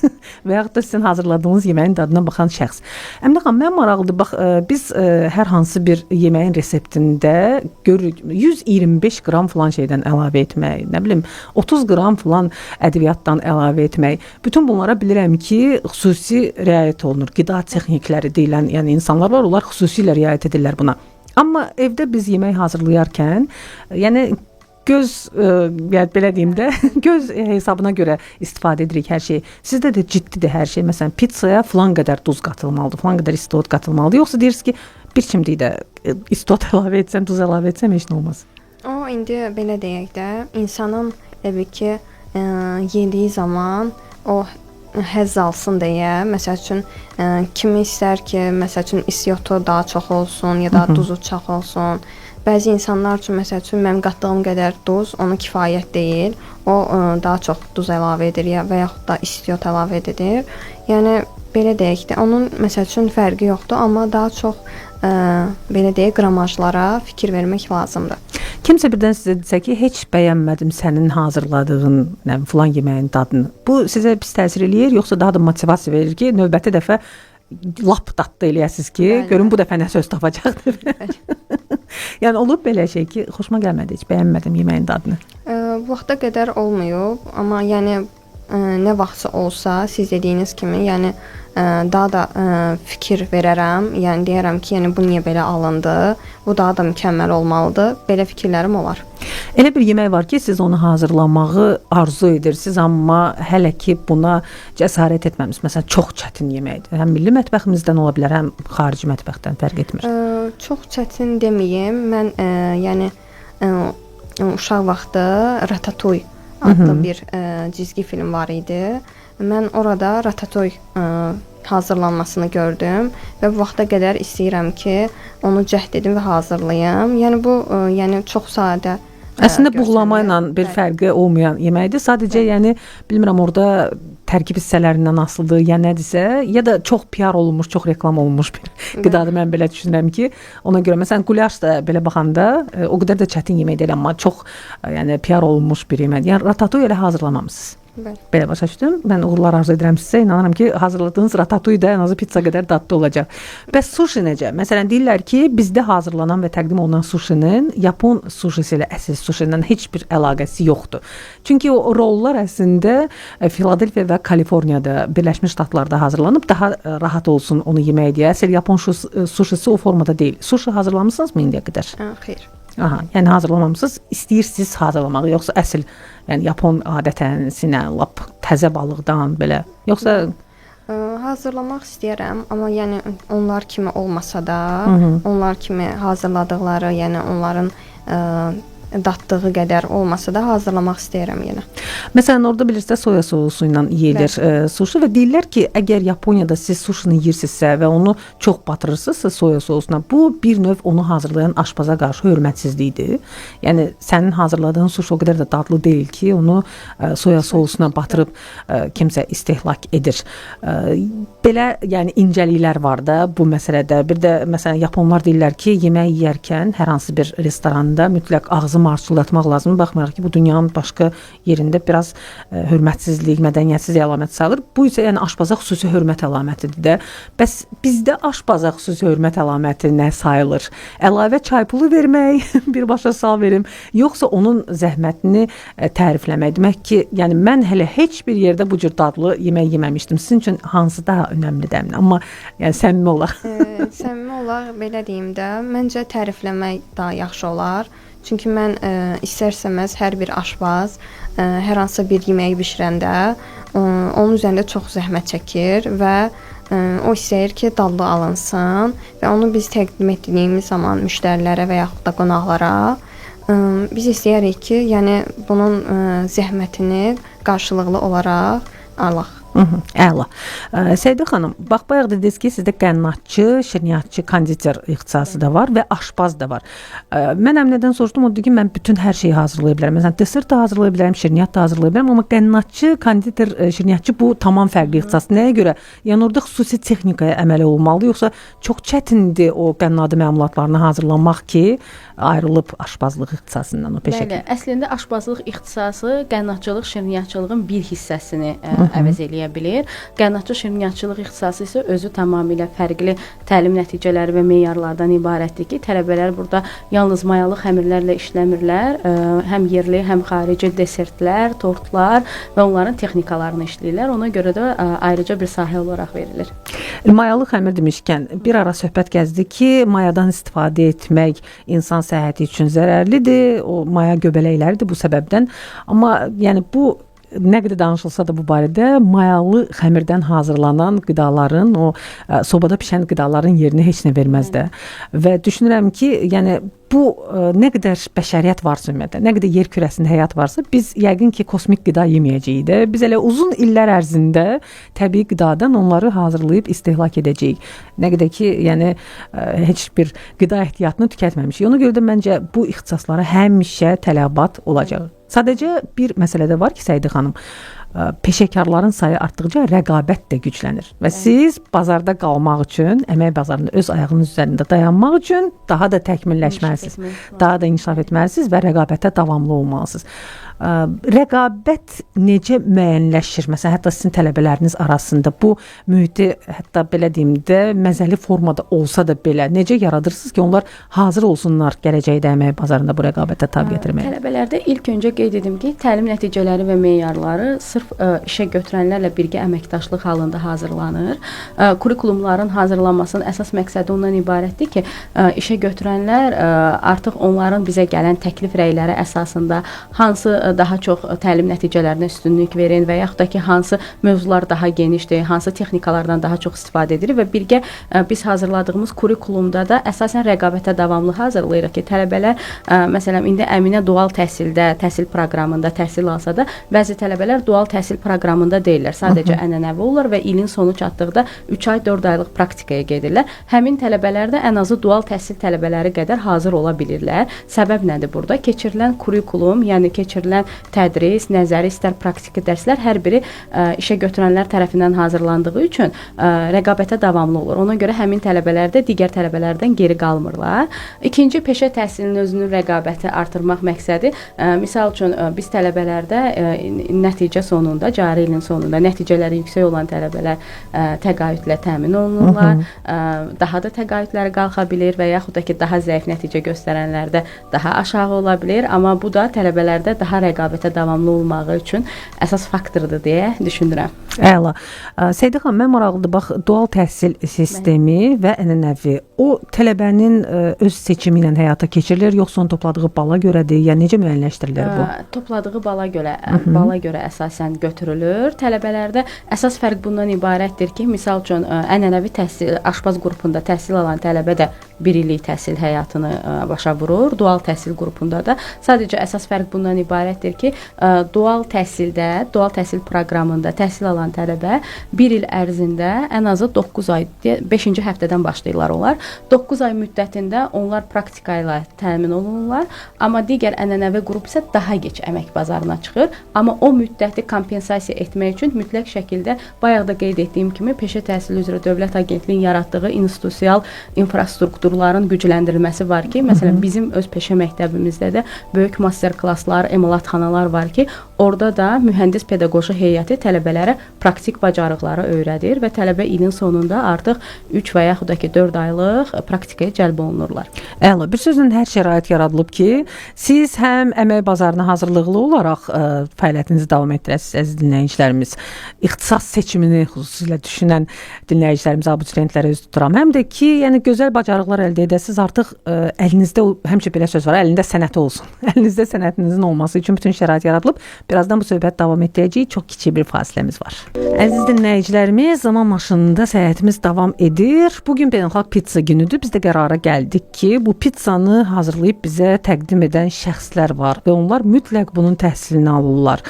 və yaxud da sizin hazırladığınız yeməyin dadına baxan şəxs. Əminə xanım, mən maraqlıdır. Bax, biz hər hansı bir yeməyin reseptində görürük 125 qram falan şeydən əlavə etmək, nə bilim 30 qram falan ədviyyatdan əlavə etmək. Bütün bunlara bilirəm ki, xüsusi riayət olunur. Qida texnikləri deyilən, yəni insanlar var, onlar xüsusilə riayət edirlər buna. Amma evdə biz yemək hazırlayarkən, yəni göz, yəni belə deyim də, göz hesabına görə istifadə edirik hər şeyi. Sizdə də ciddidir hər şey. Məsələn, pizzaya falan qədər duz qatılmalıdır, falan qədər istot qatılmalıdır. Yoxsa deyirsiniz ki, bir kimlikdə istot əlavə etsəm, duz əlavə etsəm heç nə olmaz. O indi belə deyək də, insanın təbii ki, yediyi zaman o həzz alsın deyə, məsəl üçün kimi istər ki, məsəl üçün istiyotu daha çox olsun ya da duzu çox olsun bəzi insanlar üçün məsəl üçün mənim qatdığım qədər duz ona kifayət deyil. O daha çox duz əlavə edir və yaxud da istiot əlavə edir. Yəni belə deyək də, onun məsəl üçün fərqi yoxdur, amma daha çox belə deyək qramajlara fikir vermək lazımdır. Kimsə birdən sizə desə ki, heç bəyənmədim sənin hazırladığın filan yeməyin dadını. Bu sizə pis təsir eləyir, yoxsa daha da motivasiya verir ki, növbəti dəfə lap dadlı eləyəsiniz ki, Bəli. görün bu dəfə nə söz tapacaqdır. Yəni olub belə şey ki, xoşuma gəlmədi, heç bəyənmədim yeməyin dadını. Bu vaxta qədər olmayıb, amma yəni nə vaxtsa olsa, siz dediyiniz kimi, yəni daha da fikir verərəm. Yəni deyərəm ki, yəni bu niyə belə alındı? Bu daha da mükəmməl olmalıdır. Belə fikirlərim olar. Elə bir yemək var ki, siz onu hazırlamağı arzu edirsiniz, amma hələ ki buna cəsarət etməmisiniz. Məsələn, çox çətin yeməkdir. Həm milli mətbəximizdən ola bilər, həm xarici mətbəxdən, fərq etmir. Çox çətin deməyim. Mən yəni uşaq vaxtı Ratatouille adlı bir cizgi film var idi. Mən orada Ratatouille hazırlanmasını gördüm və bu vaxta qədər istəyirəm ki, onu cəhd edim və hazırlayım. Yəni bu yəni çox sadə. Əslində buğlama ilə bir fərqi olmayan yeməkdir. Sadəcə yəni bilmirəm orada tərkib hissələrindən asılıdır, ya nədirsə, ya da çox PR olunmuş, çox reklam olunmuş bir qidadır. Mən belə düşünürəm ki, ona görə məsələn qulyaş da belə baxanda o qədər də çətin yemək deyil, amma çox yəni PR olunmuş bir yeməkdir. Yəni ratatouille elə hazırlamamısınız. Bəli. Belə başa düşdüm. Mən uğurlar arzu edirəm sizə. İnanıram ki, hazırladığınız ratatouille də ən azı pizza qədər dadlı olacaq. Bəs sushi necə? Məsələn, deyirlər ki, bizdə hazırlanan və təqdim olunan sushinin Yapon sushisi ilə əsl sushi ilə heç bir əlaqəsi yoxdur. Çünki o rollar əslində Filadelfiya və Kaliforniyada, Birləşmiş Ştatlarda hazırlanıb, daha rahat olsun onu yemək deyə. Əsl Yapon sushisi o formada deyil. Sushi hazırlamısınızmı indiyə qədər? Xeyr. Aha, yəni hazırlamamısınız, istəyirsiniz hazırlamağı, yoxsa əsl, yəni Yapon adətənsinə, lap təzə balıqdan belə, yoxsa hazırlamaq istəyirəm, amma yəni onlar kimi olmasa da, onlar kimi hazırladıqları, yəni onların daddığı qədər olmasa da hazırlamaq istəyirəm yenə. Məsələn, orada bilirsiniz soya sosu ilə yeyilir sushi və deyirlər ki, əgər Yaponiyada siz sushini yeyirsinizsə və onu çox batırırsınızsa soya sosuna, bu bir növ onu hazırlayan aşpaza qarşı hörmətsizlikdir. Yəni sənin hazırladığın sushi o qədər də dadlı deyil ki, onu soya sosuna batırıb kimsə istehlak edir. Belə yəni incəliklər var da bu məsələdə. Bir də məsələn Yaponlar deyirlər ki, yemək yeyərkən hər hansı bir restoranda mütləq ağzı marçuldatmaq lazım. Baxmayaraq ki, bu dünyanın başqa yerində biraz hörmətsizlik, mədəniyyətsizlik əlaməti sayılır. Bu isə yəni aşpaza xüsusi hörmət əlamətidir də. Bəs bizdə aşpaza xüsusi hörmət əlaməti nə sayılır? Əlavə çay pulu vermək, birbaşa sal verim, yoxsa onun zəhmətini tərifləmək? Demək ki, yəni mən hələ heç bir yerdə bu cür dadlı yemək yeməmişdim. Sizin üçün hansı daha önəmlidir? Amma yəni səmimi olaq. Səmimi olaq belə deyim də, məncə tərifləmək daha yaxşı olar. Çünki mən istərsəməz hər bir aşpaz hər hansı bir yeməyi bişirəndə onun üzərində çox zəhmət çəkir və o istəyir ki, dadlı alınsın və onu biz təqdim etdiyimiz zaman müştərilərə və yaxud da qonaqlara biz istəyirik ki, yəni bunun zəhmətini qarşılıqlı olaraq alaq. Əla. Səidə xanım, bax bayaq dediniz ki, sizdə qənnatçı, şirniyyatçı, konditer ixtisası da var və aşpaz da var. Mən nədən soruşdum, o dedi ki, mən bütün hər şeyi hazırlaya bilərəm. Məsələn, desert da hazırlaya bilərəm, şirniyyat da hazırlaya bilərəm, amma qənnatçı, konditer, şirniyyatçı bu tamam fərqli ixtisas. Nəyə görə? Yəni orada xüsusi texnikaya əməl olunmalı, yoxsa çox çətindir o qənnadı məmulatlarını hazırlamaq ki, ayrılıb aşpazlıq ixtisasından o peşə. Bəli, əslində aşpazlıq ixtisası qənnatçılıq, şirniyyatçılığın bir hissəsini əvəz eləyə bilir. Qənnatçı şirniyyatçılıq ixtisası isə özü tamamilə fərqli təlim nəticələri və meyarlardan ibarətdir ki, tələbələr burada yalnız mayalı xəmirlərlə işləmirlər, həm yerli, həm xarici desertlər, tortlar və onların texnikalarını işləyirlər. Ona görə də ayrıca bir sahə olaraq verilir. Mayalı xəmir demişkən, bir ara söhbət gəzdi ki, mayadan istifadə etmək insan səhhəti üçün zərərlidir. O maya göbələkləridir bu səbəbdən. Amma yəni bu nə qədər danışılsa da bu barədə mayalı xəmirdən hazırlanan qidaların, o sobada pişən qidaların yerini heç nə verməz də. Və düşünürəm ki, yəni bu nə qədər bəşəriyyət varsa ümumiyyətlə, nə qədər yer kürəsində həyat varsa, biz yəqin ki, kosmik qida yeməyəcəyik də. Biz elə uzun illər ərzində təbii qidadan onları hazırlayıb istehlak edəcəyik. Nə qədər ki, yəni heç bir qida ehtiyatını tükətməmişik. Ona görə də məncə bu ixtisaslara həmişə tələbat olacaq. Sadəcə bir məsələ də var ki, Səidə xanım, peşəkarların sayı artdıqca rəqabət də güclənir və siz bazarda qalmaq üçün, əmək bazarında öz ayağınız üzərində dayanmaq üçün daha da təkmilləşməlisiniz, daha da inkişaf etməlisiniz və rəqabətə davamlı olmalısınız. Rəqabət necə müəyyənləşir? Məsələn, hətta sizin tələbələriniz arasında bu mühiti, hətta belə deyim də, məzəli formada olsa da belə necə yaradırsınız ki, onlar hazır olsunlar gələcəkdə əmək bazarında bu rəqabətə tab gətirməyə? Tələbələrdə ilk öncə qeyd edim ki, təlim nəticələri və meyarları sırf işə götürənlərlə birgə əməkdaşlıq halında hazırlanır. Kurikulumların hazırlanmasının əsas məqsədi ondan ibarətdir ki, işə götürənlər artıq onların bizə gələn təklif rəyləri əsasında hansı daha çox təlim nəticələrinə üstünlük verin və yaxud da ki, hansı mövzular daha genişdir, hansı texnikalardan daha çox istifadə edilir və birgə biz hazırladığımız kurikulumda da əsasən rəqabətə davamlı hazırlayırıq ki, tələbələr məsələn indi Əminə dual təhsildə, təhsil proqramında təhsil alsa da, bəzi tələbələr dual təhsil proqramında deyirlər. Sadəcə ənənəvi olur və ilin sonu çatdıqda 3 ay, 4 aylıq praktikaya gedirlər. Həmin tələbələr də ən azı dual təhsil tələbələri qədər hazır ola bilirlər. Səbəb nədir burada? Keçirilən kurikulum, yəni keçirilən tədris, nəzəri, istər praktiki dərslər hər biri işə götürənlər tərəfindən hazırlandığı üçün rəqabətə davamlı olur. Ona görə həmin tələbələr də digər tələbələrdən geri qalmırlar. İkinci, peşə təhsilinin özünün rəqabəti artırmaq məqsədi, misal üçün biz tələbələrdə nəticə sonunda, cari ilin sonunda nəticələri yüksək olan tələbələr təqaüdlə təmin olunurlar. Daha da təqaüdləri qalxa bilir və yaxud da ki, daha zəif nəticə göstərənlərdə daha aşağı ola bilir, amma bu da tələbələrdə daha rəqabətə davamlı olmağı üçün əsas faktordur deyə düşünürəm. Əla. Səidə xanım, mən maraqlıdır, bax, dual təhsil sistemi və ənənəvi, o tələbənin öz seçimi ilə həyata keçirilir, yoxsa onun topladığı bala görədir, yəni necə müəyyənləşdirilir bu? Topladığı bala görə əsasən götürülür. Tələbələrdə əsas fərq bundan ibarətdir ki, misal üçün ənənəvi təhsil, aşpaz qrupunda təhsil alan tələbə də 1 illik təhsil həyatını başa vurur. Dual təhsil qrupunda da sadəcə əsas fərq bundan ibarətdir ki, dual təhsildə, dual təhsil proqramında təhsil alan tələbə 1 il ərzində ən azı 9 ay, 5-ci həftədən başlayırlar onlar. 9 ay müddətində onlar praktika ilə təmin olunurlar, amma digər ənənəvi qrup isə daha gec əmək bazarına çıxır. Amma o müddəti kompensasiya etmək üçün mütləq şəkildə bayaq da qeyd etdiyim kimi Peşə Təhsili üzrə Dövlət Agentliyinin yaratdığı institusial infrastrukturların gücləndirilməsi var ki, məsələn bizim öz peşə məktəbimizdə də böyük master klasslar, emalatxanalar var ki, orada da mühəndis pedaqoji heyəti tələbələrə praktik bacarıqları öyrədir və tələbə ilin sonunda artıq 3 və yaxud da ki 4 aylıq praktikaya cəlb olunurlar. Əla, bir sözlə hər şərait yaradılıb ki, siz həm əmək bazarına hazırlıqlı olaraq fəaliyyətinizi davam etdirəsiniz, əziz dinləyicilərimiz. İxtisas seçimini xüsusilə düşünən dinləyicilərimiz, abituriyentlərə üz tuturam. Həm də ki, yəni gözəl bacarıqlar əldə edəsiniz, artıq əlinizdə, həmişə belə söz var, əlində sənəti olsun. Əlinizdə sənətinizin olması üçün bütün şərait yaradılıb. Birazdan bu söhbət davam edəcəyik. Çox kiçik bir fasiləmiz var. Əziz dinləyicilərimiz, zaman maşınında səyahətimiz davam edir. Bugün beynəlxalq pizza günüdür. Biz də qərara gəldik ki, bu pizzanı hazırlayıb bizə təqdim edən şəxslər var və onlar mütləq bunun təhsilini alırlar.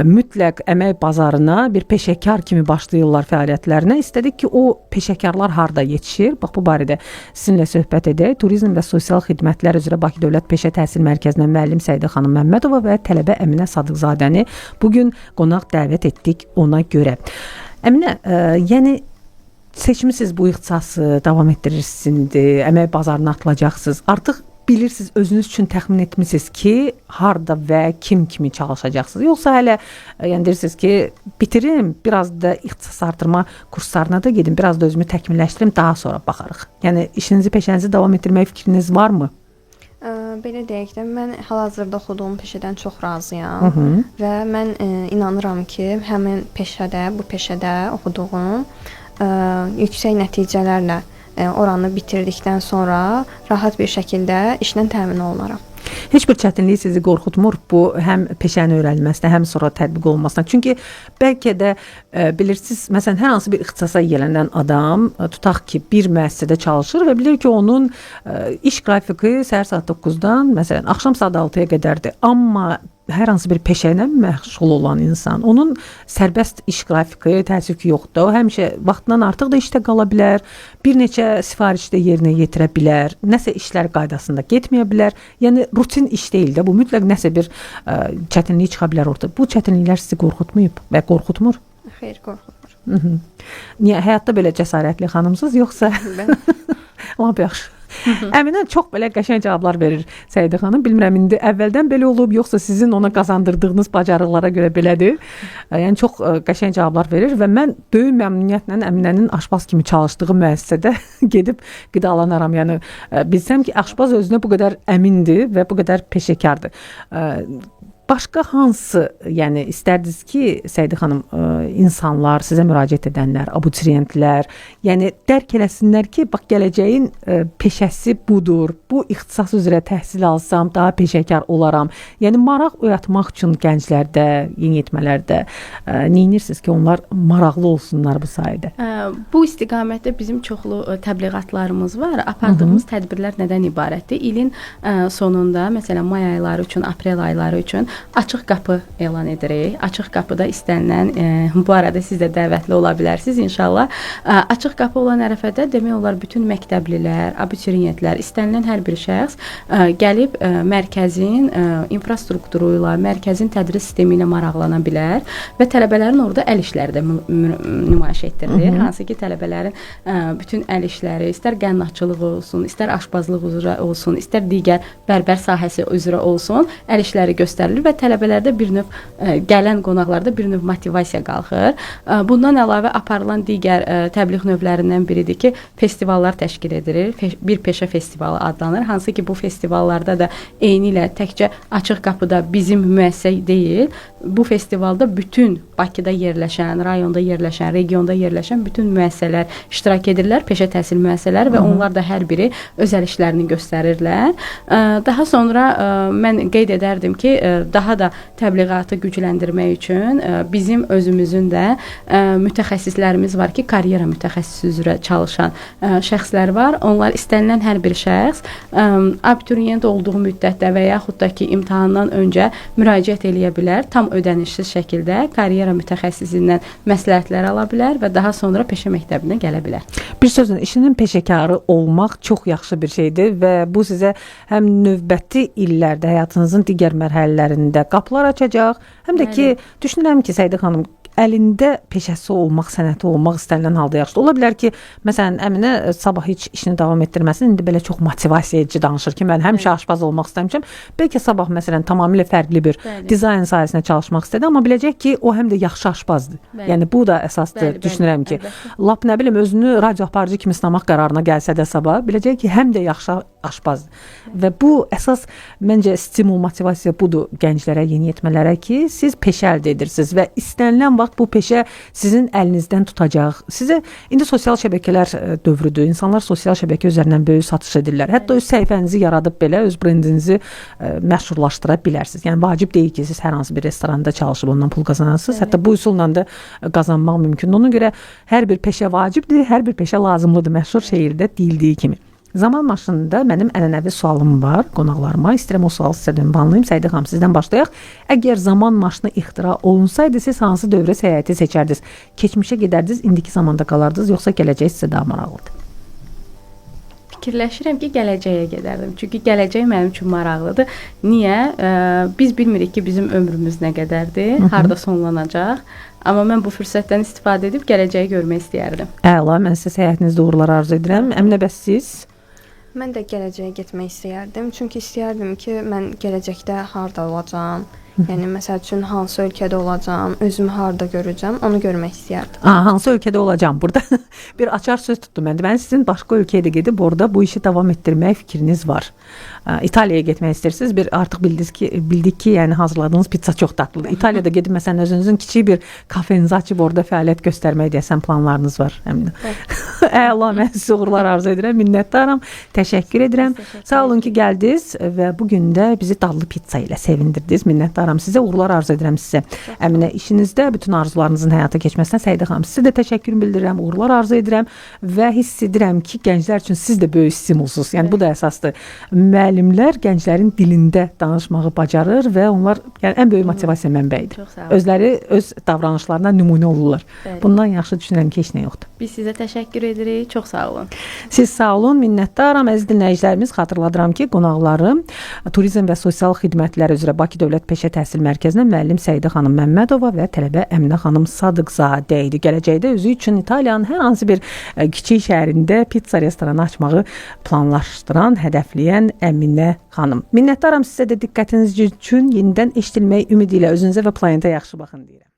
Mütləq əmək bazarına bir peşəkar kimi başlayırlar fəaliyyətlərinə. İstədik ki, o peşəkarlar harda yetişir? Bax, bu barədə sizinlə söhbət edək. Turizm və Sosial Xidmətlər üzrə Bakı Dövlət Peşə Təhsil Mərkəzindən müəllim Səidə xanım Məmmədova və tələbə Əminə Sadıqzadəni bugün qonaq dəvət etdik ona görə. Əminə, yəni seçmisiniz bu ixtisası davam etdirirsiniz, əmək bazarına atılacaqsınız. Artıq bilirsiniz, özünüz üçün təxmin etmisiniz ki, harda və kim kimi çalışacaqsınız. Yoxsa hələ yəni deyirsiniz ki, bitirim, biraz da ixtisas artırma kurslarına da gedim, biraz da özümü təkmilləşdirim, daha sonra baxarıq. Yəni işinizi, peşənizi davam etdirmək fikriniz varmı? Belə deyək də, mən hal-hazırda oxuduğum peşədən çox razıyam və mən inanıram ki, həmin peşədə, bu peşədə oxuduğum yüksək nəticələrlə oranı bitirdikdən sonra rahat bir şəkildə işlə təmin olunaram. Heç bir çətinlik sizi qorxutmur bu həm peşənin öyrənilməsində, həm sonra tətbiq olunmasında. Çünki bəlkə də bilirsiniz, məsələn, hər hansı bir ixtisasa yiyələnən adam tutaq ki, bir müəssisədə çalışır və bilir ki, onun iş qrafiki səhər saat 9-dan, məsələn, axşam saat 6-ya qədərdir. Amma hər hansı bir peşə ilə məşğul olan insan, onun sərbəst iş qrafiki təəssüf ki, yoxdur. O həmişə vaxtından artıq da işdə qala bilər, bir neçə sifariş də yerinə yetirə bilər, nəsə işlər qaydasında getməyə bilər. Yəni rutin iş deyil də, bu mütləq nəsə bir çətinlik çıxa bilər orada. Bu çətinliklər sizi qorxutmayıb və qorxutmur? Xeyr, qorxutmur. Niyə həyatda belə cəsarətli xanımsınız, yoxsa? Lap yaxşı. Əminə çox belə qəşəng cavablar verir Səidə xanım. Bilmirəm indi əvvəldən belə olub, yoxsa sizin ona qazandırdığınız bacarıqlara görə belədir. Yəni çox qəşəng cavablar verir və mən böyük məmnuniyyətlə Əminənin aşpaz kimi çalışdığı müəssisədə gedib qidalanaram. Yəni bilsəm ki, aşpaz özünə bu qədər əmindir və bu qədər peşəkardır. Başqa hansı, yəni istərdiniz ki, Səidə xanım, insanlar, sizə müraciət edənlər, abituriyentlər, yəni dərk eləsinlər ki, bax gələcəyin peşəsi budur. Bu ixtisas üzrə təhsil alsam daha peşəkar olaram. Yəni maraq oyatmaq üçün gənclərdə, yeniyetmələrdə neyinirsiniz ki, onlar maraqlı olsunlar bu sayədə? Bu istiqamətdə bizim çoxlu təbliğatlarımız var. Apardığımız tədbirlər nədən ibarətdir? İlin sonunda, məsələn, may ayları üçün, aprel ayları üçün açıq qapı elan edirik. Açıq qapıda istənilən, bu arada siz də dəvətli ola bilərsiniz inşallah. Açıq qapı olan ərəfədə demək olar bütün məktəblilər, abituriyentlər, istənilən hər bir şəxs gəlib mərkəzin infrastrukturu ilə, mərkəzin tədris sistemi ilə maraqlana bilər və tələbələrin orada əl işləri də nümayiş etdirilir. Hansı ki, tələbələrin bütün əl işləri, istər qənnatçılıq olsun, istər aşpazlıq üzrə olsun, istər digər bərbər sahəsi üzrə olsun, əl işləri göstərilir və tələbələrdə bir növ gələn qonaqlarda bir növ motivasiya qalxır. Bundan əlavə aparılan digər təbliğ növlərindən biridir ki, festivallar təşkil edilir. Bir peşə festivalı adlanır. Hansı ki, bu festivallarda da eynilə təkcə açıq qapıda bizim müəssisə deyil, bu festivalda bütün Bakıda yerləşən, rayonda yerləşən, regionda yerləşən bütün müəssisələr iştirak edirlər, peşə təhsil müəssisələri və onlar da hər biri öz əl işlərini göstərirlər. Daha sonra mən qeyd edərdim ki, daha da təbliğatı gücləndirmək üçün bizim özümüzün də mütəxəssislərimiz var ki, karyera mütəxəssisi üzrə çalışan şəxslər var. Onlar istənilən hər bir şəxs abituriyent olduğu müddətdə və yaxud da ki, imtahandan öncə müraciət eləyə bilər. Tam ödənişsiz şəkildə karyera mütəxəssisindən məsləhətlər ala bilər və daha sonra peşə məktəbinə gələ bilər. Bir sözlə, işinin peşəkarı olmaq çox yaxşı bir şeydir və bu sizə həm növbəti illərdə həyatınızın digər mərhələlərində qapılar açacaq, həm də ki, düşünürəm ki, Səidə xanım, əlində peşəsi olmaq, sənəti olmaq istənilən halda yaxşıdır. Ola bilər ki, məsələn, Əminə sabah heç işini davam etdirməsin, indi belə çox motivasiya edici danışır ki, mən həmişə aşpaz olmaq istəmişəm. Bəlkə sabah, məsələn, tamamilə fərqli bir dizayn sahəsində çalışmaq istədi, amma biləcək ki, o həm də yaxşı aşpazdır. Yəni, bu da əsasdır, düşünürəm ki. Lap nə bilim, özünü radio aparıcı kimi sınamaq qərarına gəlsə də sabah, biləcək ki, həm də yaxşı aşpazdır. Və bu əsas, məncə, stimul, motivasiya budur gənclərə, yeniyetmələrə ki, siz peşə əldə edirsiniz və istənilən vaxt bu peşə sizin əlinizdən tutacaq. Sizə indi sosial şəbəkələr dövrüdür. İnsanlar sosial şəbəkə üzərindən böyük satış edirlər. Hətta öz səhifənizi yaradıb belə öz brendinizi məşhurlaşdıra bilərsiniz. Yəni vacib deyil ki, siz hər hansı bir restoranda çalışıb ondan pul qazanasınız. Hətta bu üsulla da qazanmaq mümkündür. Ona görə hər bir peşə vacibdir, hər bir peşə lazımlıdır. Məşhur şeirdə deyildiyi kimi. Zaman maşınında mənim ənənəvi sualım var qonaqlarıma. İstəyirəm o sualı sizə ünvanlayım. Səidə xanım, sizdən başlayaq. Əgər zaman maşını ixtira olunsaydı, siz hansı dövrə səyahəti seçərdiniz? Keçmişə gedərdiniz, indiki zamanda qalardınız, yoxsa gələcək sizə daha maraqlıdır? Fikirləşirəm ki, gələcəyə gedərdim. Çünki gələcək mənim üçün maraqlıdır. Niyə? Biz bilmirik ki, bizim ömrümüz nə qədərdir, harda sonlanacaq. Amma mən bu fürsətdən istifadə edib gələcəyi görmək istəyərdim. Əla, mən sizə səyahətinizdə uğurlar arzu edirəm. Əminə, bəs siz? Mən də gələcəyə getmək istəyərdim. Çünki istəyərdim ki, mən gələcəkdə harda olacağam, Yəni məsəl üçün hansı ölkədə olacağam, özümü harda görəcəm, onu görmək istəyərdim. Hansı ölkədə olacağam? Burada bir açar söz tutdum mən. Mən sizin başqa ölkəyə də gedib orada bu işi davam etdirmək fikriniz var. İtaliyaya getmək istəyirsiniz. Bir artıq bildik ki, yəni hazırladığınız pizza çox dadlıdır. İtaliyada gedib məsələn özünüzün kiçik bir kafenizi açıb orada fəaliyyət göstərmək deyəsən planlarınız var. Əla, mən sizə uğurlar arzu edirəm. Minnətdaram. Təşəkkür edirəm. Sağ olun ki, gəldiniz və bu gün də bizi dadlı pizza ilə sevindirdiniz. Minnətdaram sizə. Uğurlar arzu edirəm sizə. Əminə işinizdə bütün arzularınızın həyata keçməsinə Səidə xanım sizə də təşəkkür bildirirəm. Uğurlar arzu edirəm və hiss edirəm ki, gənclər üçün siz də böyük stimulsuz. Yəni bu da əsasdır. Müəllimlər gənclərin dilində danışmağı bacarır və onlar yəni ən böyük motivasiya mənbəyidir. Özləri öz davranışlarına nümunə olurlar. Bundan yaxşı düşünürəm ki, heç nə yoxdur. Biz sizə təşəkkür edirik. Çox sağ olun. Siz sağ olun, minnətdaram. Əziz dinləyicilərimiz, xatırladıram ki, qonaqlarım Turizm və Sosial Xidmətlər üzrə Bakı Dövlət Peşə Təhsil Mərkəzindən müəllim Səidə xanım Məmmədova və tələbə Əminə xanım Sadıqzadə idi. Gələcəkdə özü üçün İtaliyanın hər hansı bir kiçik şəhərində pizza restoranı açmağı planlaşdıran, hədəfləyən Əminə xanım. Minnətdaram sizə də diqqətiniz üçün. Yenidən eşidilmək ümidi ilə özünüzə və planetə yaxşı baxın deyirəm.